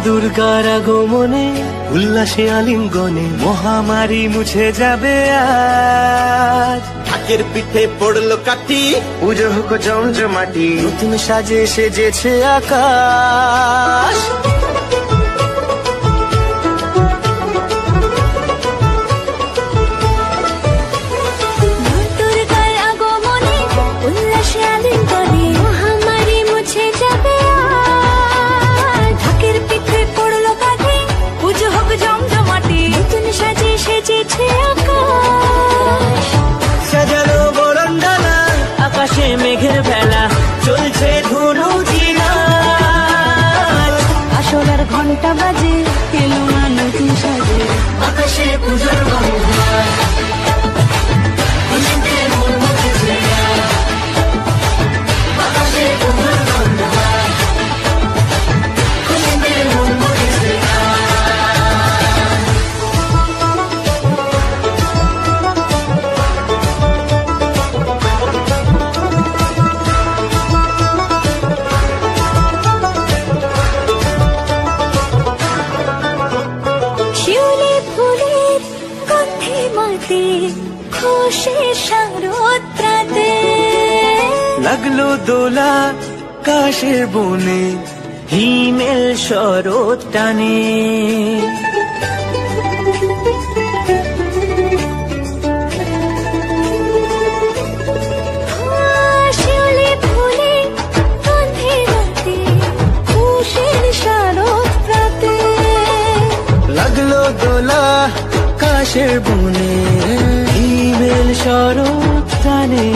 দুর্গার আগমনে উল্লাসে আলিঙ্গনে মহামারী মুছে যাবে আজ। ঢাকের পিঠে পড়লো কাঠি, পুজো হোক জমজমাটি, নতুন সাজে সেজেছে আকাশ। মেঘের বেলা চলছে ধুনু ঝিনা, আসলার ঘন্টা বাজে এলো নতুন সাজে, আকাশে পুজোর লাগলো দোলা কাশের বনে, হিমেল শরৎ টানে। লাগলো দোলা কাশের বনে, হিমেল শরৎ টানে।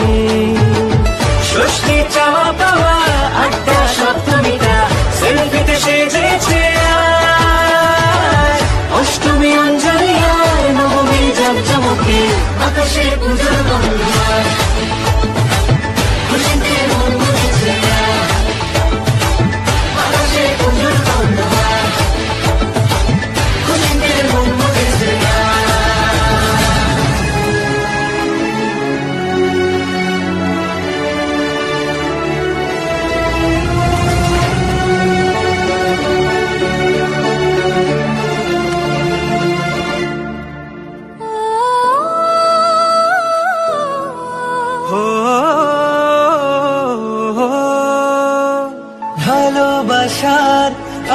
ষষ্ঠী চাওয়া পাওয়া আড্ডা সপ্তমীটা সেলফিতে সেজেছে আজ। অষ্টমী অঞ্জলি আর নবমী জাঁকজমকে আকাশে পুজোর গন্ধ। খুশিতে মন মুখেছে আকাশে পুজোর গন্ধ। খুশিতে মন মুখেছে। ভালোবাসার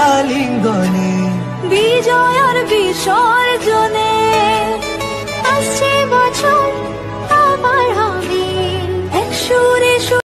আলিঙ্গনে বিজয় আর বিস্ময়